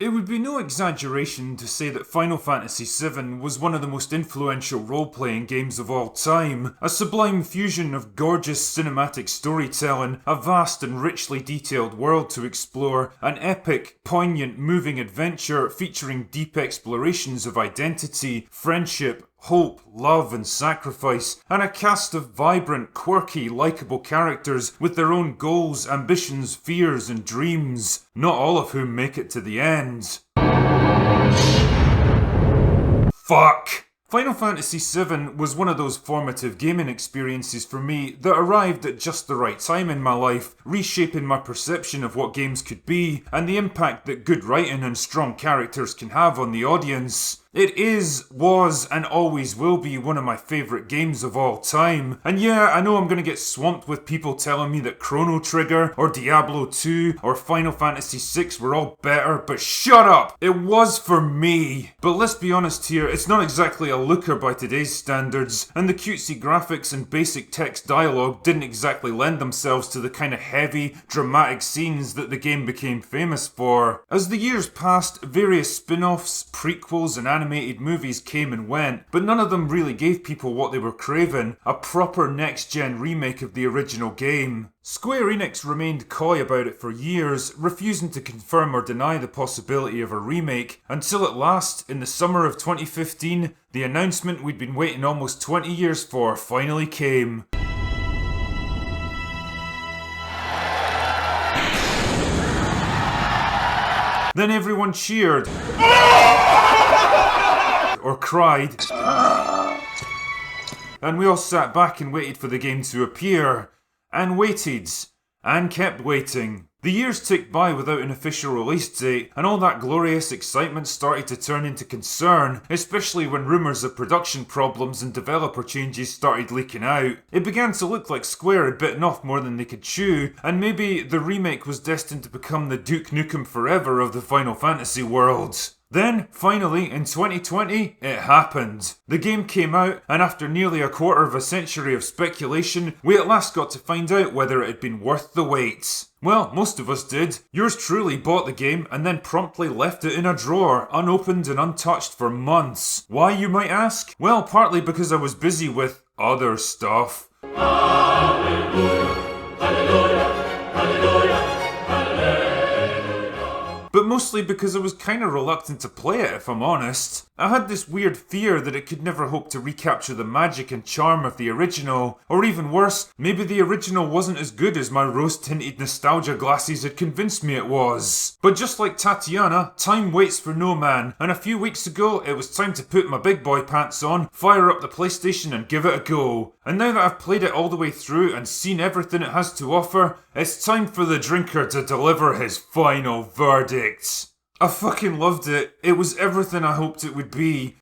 It would be no exaggeration to say that Final Fantasy VII was one of the most influential role-playing games of all time, a sublime fusion of gorgeous cinematic storytelling, a vast and richly detailed world to explore, an epic, poignant, moving adventure featuring deep explorations of identity, friendship, hope, love and sacrifice, and a cast of vibrant, quirky, likeable characters with their own goals, ambitions, fears and dreams, not all of whom make it to the end. Fuck! Final Fantasy VII was one of those formative gaming experiences for me that arrived at just the right time in my life, reshaping my perception of what games could be, and the impact that good writing and strong characters can have on the audience. It is, was, and always will be one of my favourite games of all time. And yeah, I know I'm going to get swamped with people telling me that Chrono Trigger, or Diablo 2, or Final Fantasy VI were all better, but shut up! It was for me! But let's be honest here, it's not exactly a looker by today's standards, and the cutesy graphics and basic text dialogue didn't exactly lend themselves to the kind of heavy, dramatic scenes that the game became famous for. As the years passed, various spin-offs, prequels, and animated movies came and went, but none of them really gave people what they were craving, a proper next-gen remake of the original game. Square Enix remained coy about it for years, refusing to confirm or deny the possibility of a remake, until at last, in the summer of 2015, the announcement we'd been waiting almost 20 years for finally came. Then everyone cheered. Or cried. And we all sat back and waited for the game to appear. And waited. And kept waiting. The years ticked by without an official release date, and all that glorious excitement started to turn into concern, especially when rumours of production problems and developer changes started leaking out. It began to look like Square had bitten off more than they could chew, and maybe the remake was destined to become the Duke Nukem Forever of the Final Fantasy world. Then, finally, in 2020, it happened. The game came out, and after nearly a quarter of a century of speculation, we at last got to find out whether it had been worth the wait. Well, most of us did. Yours truly bought the game and then promptly left it in a drawer, unopened and untouched for months. Why, you might ask? Well, partly because I was busy with other stuff. Hallelujah, hallelujah, hallelujah. But mostly because I was kinda reluctant to play it, if I'm honest. I had this weird fear that it could never hope to recapture the magic and charm of the original, or even worse, maybe the original wasn't as good as my rose-tinted nostalgia glasses had convinced me it was. But just like Tatiana, time waits for no man, and a few weeks ago it was time to put my big boy pants on, fire up the PlayStation and give it a go. And now that I've played it all the way through and seen everything it has to offer, it's time for the drinker to deliver his final verdict. I fucking loved it. It was everything I hoped it would be.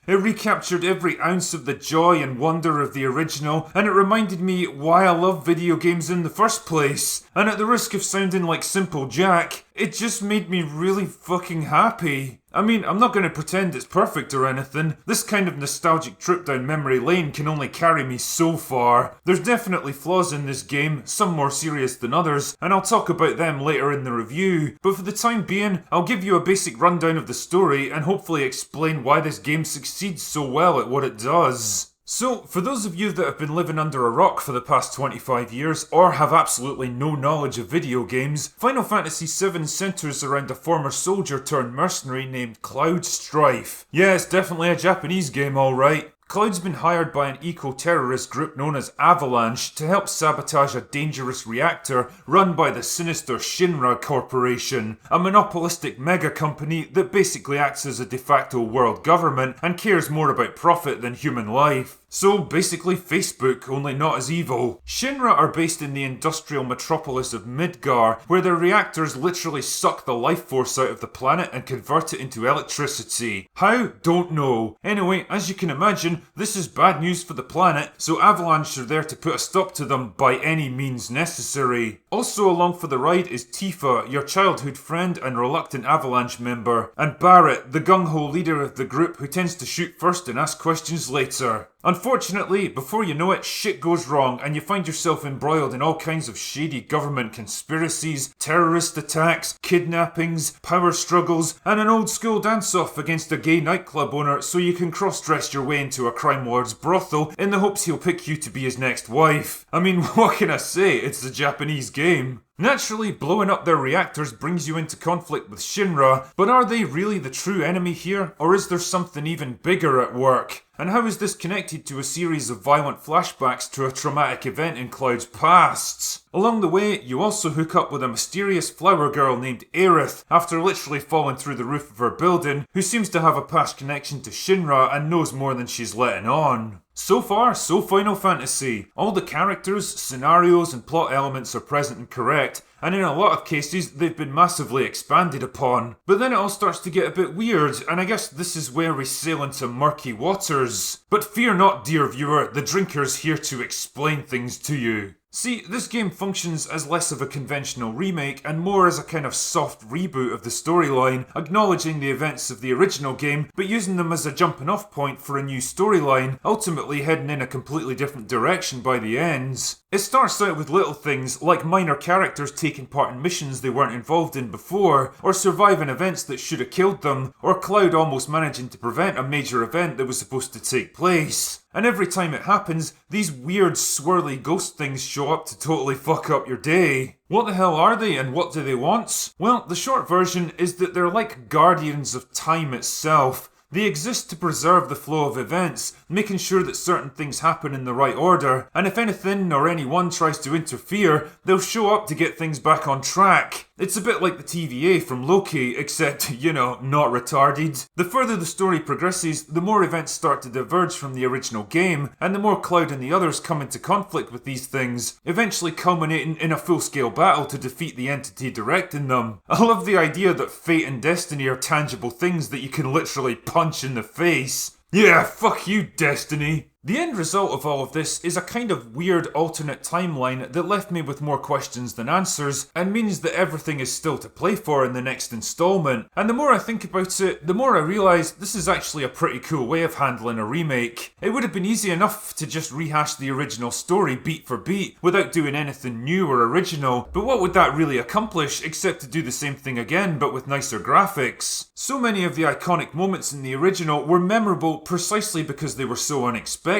It recaptured every ounce of the joy and wonder of the original, and it reminded me why I love video games in the first place. And at the risk of sounding like Simple Jack, it just made me really fucking happy. I mean, I'm not going to pretend it's perfect or anything. This kind of nostalgic trip down memory lane can only carry me so far. There's definitely flaws in this game, some more serious than others, and I'll talk about them later in the review. But for the time being, I'll give you a basic rundown of the story and hopefully explain why this game succeeds so well at what it does. So, for those of you that have been living under a rock for the past 25 years, or have absolutely no knowledge of video games, Final Fantasy VII centres around a former soldier turned mercenary named Cloud Strife. Yeah, it's definitely a Japanese game, alright. Cloud's been hired by an eco-terrorist group known as Avalanche to help sabotage a dangerous reactor run by the sinister Shinra Corporation, a monopolistic mega company that basically acts as a de facto world government and cares more about profit than human life. So basically Facebook, only not as evil. Shinra are based in the industrial metropolis of Midgar, where their reactors literally suck the life force out of the planet and convert it into electricity. How? Don't know. Anyway, as you can imagine, this is bad news for the planet, so Avalanche are there to put a stop to them by any means necessary. Also along for the ride is Tifa, your childhood friend and reluctant Avalanche member, and Barrett, the gung-ho leader of the group who tends to shoot first and ask questions later. Unfortunately, before you know it, shit goes wrong and you find yourself embroiled in all kinds of shady government conspiracies, terrorist attacks, kidnappings, power struggles, and an old school dance-off against a gay nightclub owner so you can cross-dress your way into a crime lord's brothel in the hopes he'll pick you to be his next wife. I mean, what can I say? It's a Japanese game. Naturally, blowing up their reactors brings you into conflict with Shinra, but are they really the true enemy here, or is there something even bigger at work? And how is this connected to a series of violent flashbacks to a traumatic event in Cloud's past? Along the way, you also hook up with a mysterious flower girl named Aerith, after literally falling through the roof of her building, who seems to have a past connection to Shinra and knows more than she's letting on. So far, so Final Fantasy. All the characters, scenarios, and plot elements are present and correct, and in a lot of cases, they've been massively expanded upon. But then it all starts to get a bit weird, and I guess this is where we sail into murky waters. But fear not, dear viewer, the drinker's here to explain things to you. See, this game functions as less of a conventional remake and more as a kind of soft reboot of the storyline, acknowledging the events of the original game, but using them as a jumping off point for a new storyline, ultimately heading in a completely different direction by the end. It starts out with little things like minor characters taking part in missions they weren't involved in before, or surviving events that should have killed them, or Cloud almost managing to prevent a major event that was supposed to take place. And every time it happens, these weird swirly ghost things show up to totally fuck up your day. What the hell are they and what do they want? Well, the short version is that they're like guardians of time itself. They exist to preserve the flow of events, making sure that certain things happen in the right order, and if anything or anyone tries to interfere, they'll show up to get things back on track. It's a bit like the TVA from Loki, except, you know, not retarded. The further the story progresses, the more events start to diverge from the original game, and the more Cloud and the others come into conflict with these things, eventually culminating in a full-scale battle to defeat the entity directing them. I love the idea that fate and destiny are tangible things that you can literally punch in the face. Yeah, fuck you, Destiny. The end result of all of this is a kind of weird alternate timeline that left me with more questions than answers, and means that everything is still to play for in the next installment. And the more I think about it, the more I realise this is actually a pretty cool way of handling a remake. It would have been easy enough to just rehash the original story beat for beat, without doing anything new or original, but what would that really accomplish except to do the same thing again but with nicer graphics? So many of the iconic moments in the original were memorable precisely because they were so unexpected.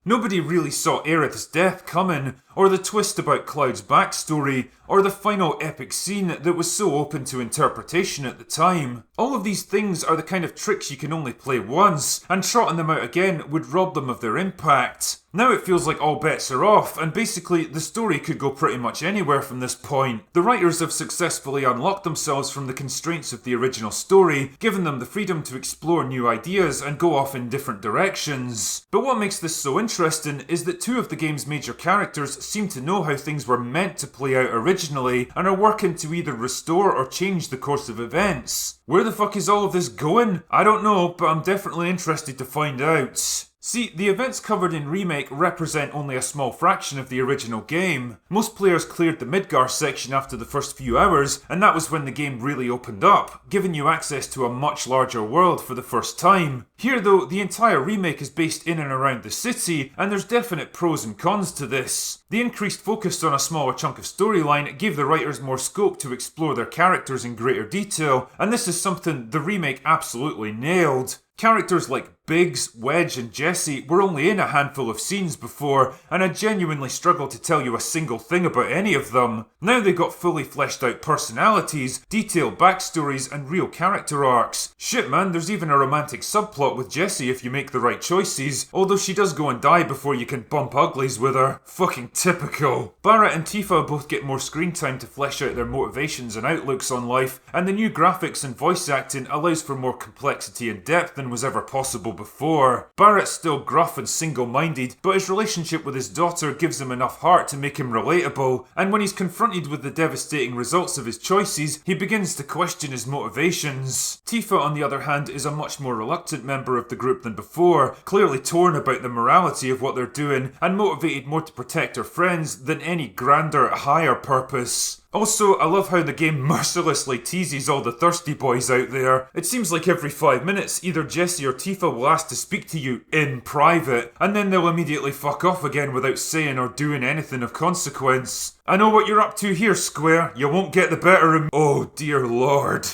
Nobody really saw Aerith's death coming, or the twist about Cloud's backstory, or the final epic scene that was so open to interpretation at the time. All of these things are the kind of tricks you can only play once, and trotting them out again would rob them of their impact. Now it feels like all bets are off, and basically the story could go pretty much anywhere from this point. The writers have successfully unlocked themselves from the constraints of the original story, giving them the freedom to explore new ideas and go off in different directions. But what makes this so interesting is that two of the game's major characters seem to know how things were meant to play out originally, and are working to either restore or change the course of events. Where the fuck is all of this going? I don't know, but I'm definitely interested to find out. See, the events covered in Remake represent only a small fraction of the original game. Most players cleared the Midgar section after the first few hours, and that was when the game really opened up, giving you access to a much larger world for the first time. Here though, the entire remake is based in and around the city, and there's definite pros and cons to this. The increased focus on a smaller chunk of storyline gave the writers more scope to explore their characters in greater detail, and this is something the remake absolutely nailed. Characters like Biggs, Wedge and Jesse were only in a handful of scenes before, and I genuinely struggled to tell you a single thing about any of them. Now they got fully fleshed out personalities, detailed backstories and real character arcs. Shit man, there's even a romantic subplot with Jessie if you make the right choices, although she does go and die before you can bump uglies with her. Fucking typical. Barrett and Tifa both get more screen time to flesh out their motivations and outlooks on life, and the new graphics and voice acting allows for more complexity and depth than was ever possible before. Barrett's still gruff and single-minded, but his relationship with his daughter gives him enough heart to make him relatable, and when he's confronted with the devastating results of his choices, he begins to question his motivations. Tifa, on the other hand, is a much more reluctant member of the group than before, clearly torn about the morality of what they're doing, and motivated more to protect her friends than any grander, higher purpose. Also, I love how the game mercilessly teases all the thirsty boys out there. It seems like every 5 minutes, either Jesse or Tifa will ask to speak to you in private, and then they'll immediately fuck off again without saying or doing anything of consequence. I know what you're up to here, Square. You won't get the better of me. Oh dear lord.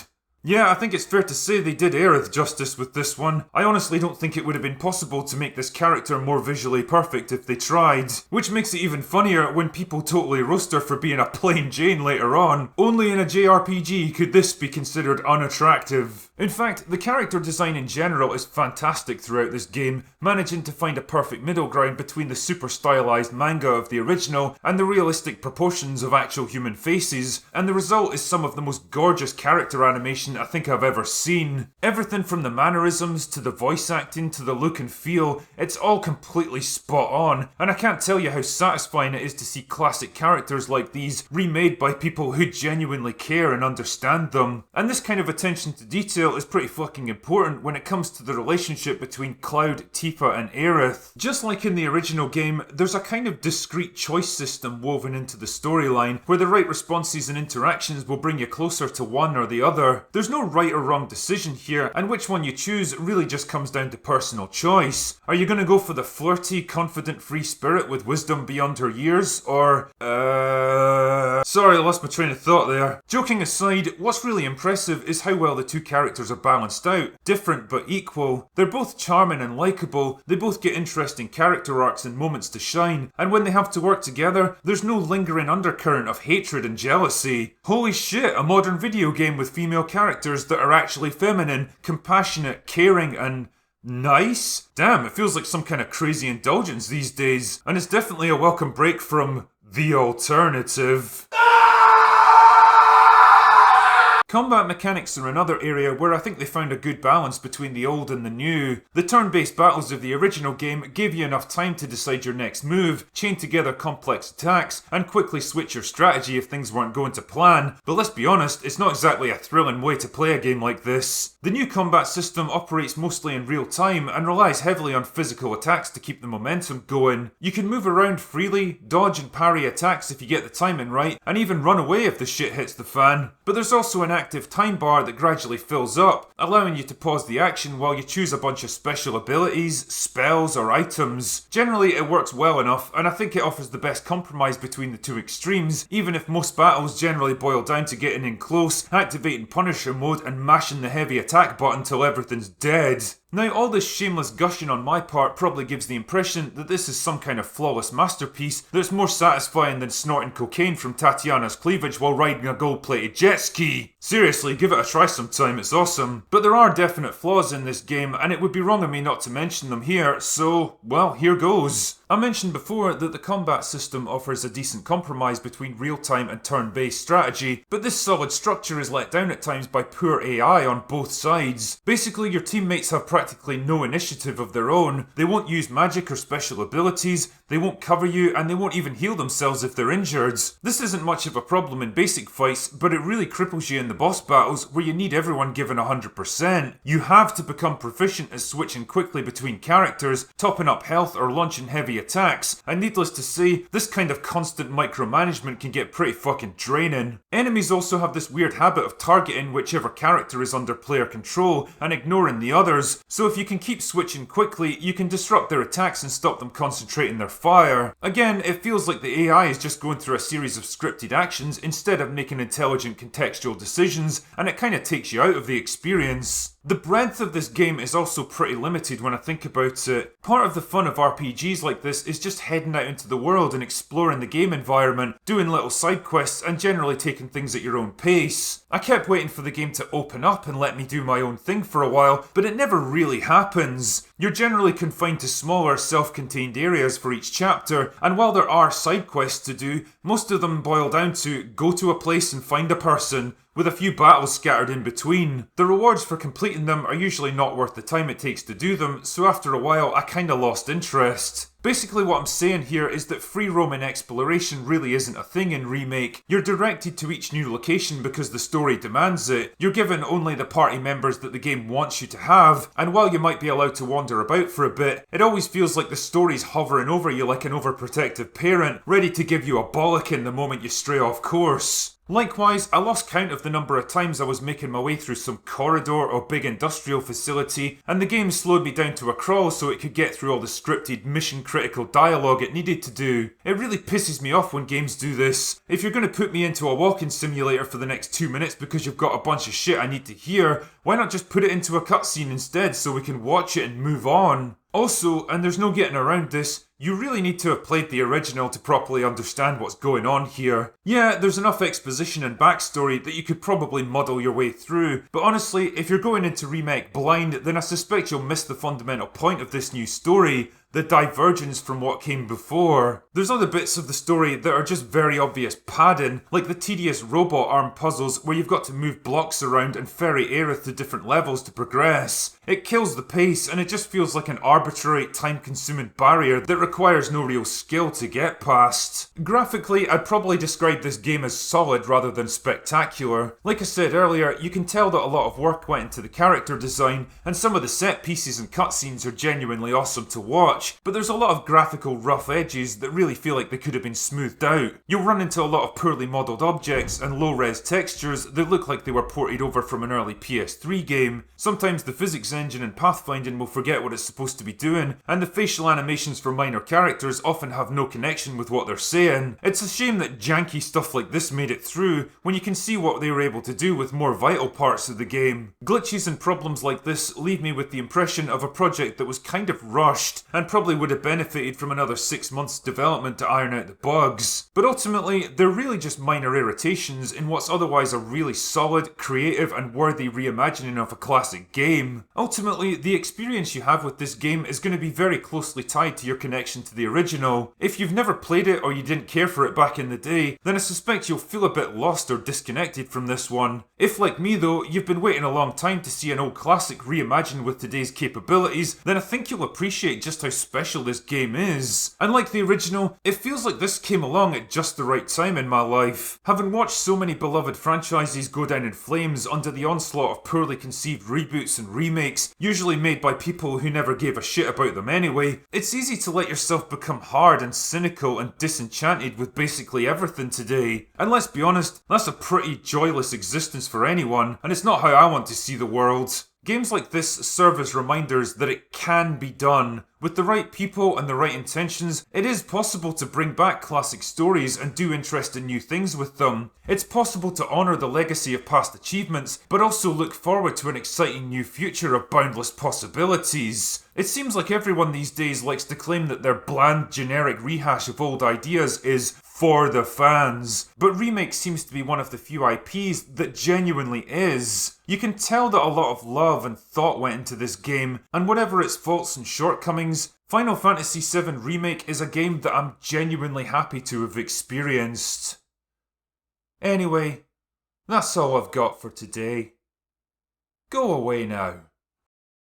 Yeah, I think it's fair to say they did Aerith justice with this one. I honestly don't think it would have been possible to make this character more visually perfect if they tried. Which makes it even funnier when people totally roast her for being a plain Jane later on. Only in a JRPG could this be considered unattractive. In fact, the character design in general is fantastic throughout this game, managing to find a perfect middle ground between the super stylized manga of the original and the realistic proportions of actual human faces, and the result is some of the most gorgeous character animation I think I've ever seen. Everything from the mannerisms to the voice acting to the look and feel, it's all completely spot on, and I can't tell you how satisfying it is to see classic characters like these remade by people who genuinely care and understand them. And this kind of attention to detail is pretty fucking important when it comes to the relationship between Cloud, Tifa and Aerith. Just like in the original game, there's a kind of discrete choice system woven into the storyline where the right responses and interactions will bring you closer to one or the other. There's no right or wrong decision here, and which one you choose really just comes down to personal choice. Are you going to go for the flirty, confident free spirit with wisdom beyond her years, or sorry, I lost my train of thought there. Joking aside, what's really impressive is how well the two characters are balanced out. Different but equal. They're both charming and likeable, they both get interesting character arcs and moments to shine, and when they have to work together, there's no lingering undercurrent of hatred and jealousy. Holy shit, a modern video game with female characters that are actually feminine, compassionate, caring and nice? Damn, it feels like some kind of crazy indulgence these days, and it's definitely a welcome break from the alternative. Combat mechanics are another area where I think they found a good balance between the old and the new. The turn-based battles of the original game gave you enough time to decide your next move, chain together complex attacks, and quickly switch your strategy if things weren't going to plan, but let's be honest, it's not exactly a thrilling way to play a game like this. The new combat system operates mostly in real time and relies heavily on physical attacks to keep the momentum going. You can move around freely, dodge and parry attacks if you get the timing right, and even run away if the shit hits the fan. But there's also an active time bar that gradually fills up, allowing you to pause the action while you choose a bunch of special abilities, spells or items. Generally it works well enough, and I think it offers the best compromise between the two extremes, even if most battles generally boil down to getting in close, activating Punisher mode and mashing the heavy attack button till everything's dead. Now, all this shameless gushing on my part probably gives the impression that this is some kind of flawless masterpiece that's more satisfying than snorting cocaine from Tatiana's cleavage while riding a gold-plated jet ski. Seriously, give it a try sometime, it's awesome. But there are definite flaws in this game, and it would be wrong of me not to mention them here, so, well, here goes. I mentioned before that the combat system offers a decent compromise between real-time and turn-based strategy, but this solid structure is let down at times by poor AI on both sides. Basically, your teammates have practically no initiative of their own, they won't use magic or special abilities, they won't cover you, and they won't even heal themselves if they're injured. This isn't much of a problem in basic fights, but it really cripples you in the boss battles where you need everyone giving 100%. You have to become proficient at switching quickly between characters, topping up health or launching heavy attacks, and needless to say, this kind of constant micromanagement can get pretty fucking draining. Enemies also have this weird habit of targeting whichever character is under player control and ignoring the others, so if you can keep switching quickly, you can disrupt their attacks and stop them concentrating their fire. Again, it feels like the AI is just going through a series of scripted actions instead of making intelligent contextual decisions, and it kind of takes you out of the experience. The breadth of this game is also pretty limited when I think about it. Part of the fun of RPGs like this is just heading out into the world and exploring the game environment, doing little side quests and generally taking things at your own pace. I kept waiting for the game to open up and let me do my own thing for a while, but it never really happens. You're generally confined to smaller self-contained areas for each chapter, and while there are side quests to do, most of them boil down to go to a place and find a person, with a few battles scattered in between. The rewards for completing them are usually not worth the time it takes to do them, so after a while I kinda lost interest. Basically what I'm saying here is that free roaming exploration really isn't a thing in Remake. You're directed to each new location because the story demands it. You're given only the party members that the game wants you to have, and while you might be allowed to wander about for a bit, it always feels like the story's hovering over you like an overprotective parent, ready to give you a bollocking the moment you stray off course. Likewise, I lost count of the number of times I was making my way through some corridor or big industrial facility, and the game slowed me down to a crawl so it could get through all the scripted mission-critical dialogue it needed to do. It really pisses me off when games do this. If you're going to put me into a walking simulator for the next 2 minutes because you've got a bunch of shit I need to hear, why not just put it into a cutscene instead so we can watch it and move on? Also, and there's no getting around this, you really need to have played the original to properly understand what's going on here. Yeah, there's enough exposition and backstory that you could probably muddle your way through, but honestly, if you're going into Remake blind, then I suspect you'll miss the fundamental point of this new story, the divergence from what came before. There's other bits of the story that are just very obvious padding, like the tedious robot arm puzzles where you've got to move blocks around and ferry Aerith to different levels to progress. It kills the pace and it just feels like an arbitrary, time-consuming barrier that requires no real skill to get past. Graphically, I'd probably describe this game as solid rather than spectacular. Like I said earlier, you can tell that a lot of work went into the character design, and some of the set pieces and cutscenes are genuinely awesome to watch, but there's a lot of graphical rough edges that really feel like they could have been smoothed out. You'll run into a lot of poorly modelled objects and low-res textures that look like they were ported over from an early PS3 game. Sometimes the physics engine and pathfinding will forget what it's supposed to be doing, and the facial animations for minor characters often have no connection with what they're saying. It's a shame that janky stuff like this made it through, when you can see what they were able to do with more vital parts of the game. Glitches and problems like this leave me with the impression of a project that was kind of rushed, and probably would have benefited from another 6 months development to iron out the bugs. But ultimately, they're really just minor irritations in what's otherwise a really solid, creative and worthy reimagining of a classic game. Ultimately, the experience you have with this game is going to be very closely tied to your connection to the original. If you've never played it or you didn't care for it back in the day, then I suspect you'll feel a bit lost or disconnected from this one. If, like me though, you've been waiting a long time to see an old classic reimagined with today's capabilities, then I think you'll appreciate just how special this game is. And like the original, it feels like this came along at just the right time in my life. Having watched so many beloved franchises go down in flames under the onslaught of poorly conceived reboots and remakes, usually made by people who never gave a shit about them anyway, it's easy to let yourself become hard and cynical and disenchanted with basically everything today. And let's be honest, that's a pretty joyless existence for anyone, and it's not how I want to see the world. Games like this serve as reminders that it can be done. With the right people and the right intentions, it is possible to bring back classic stories and do interesting new things with them. It's possible to honour the legacy of past achievements, but also look forward to an exciting new future of boundless possibilities. It seems like everyone these days likes to claim that their bland, generic rehash of old ideas is for the fans, but Remake seems to be one of the few IPs that genuinely is. You can tell that a lot of love and thought went into this game, and whatever its faults and shortcomings, Final Fantasy VII Remake is a game that I'm genuinely happy to have experienced. Anyway, that's all I've got for today. Go away now.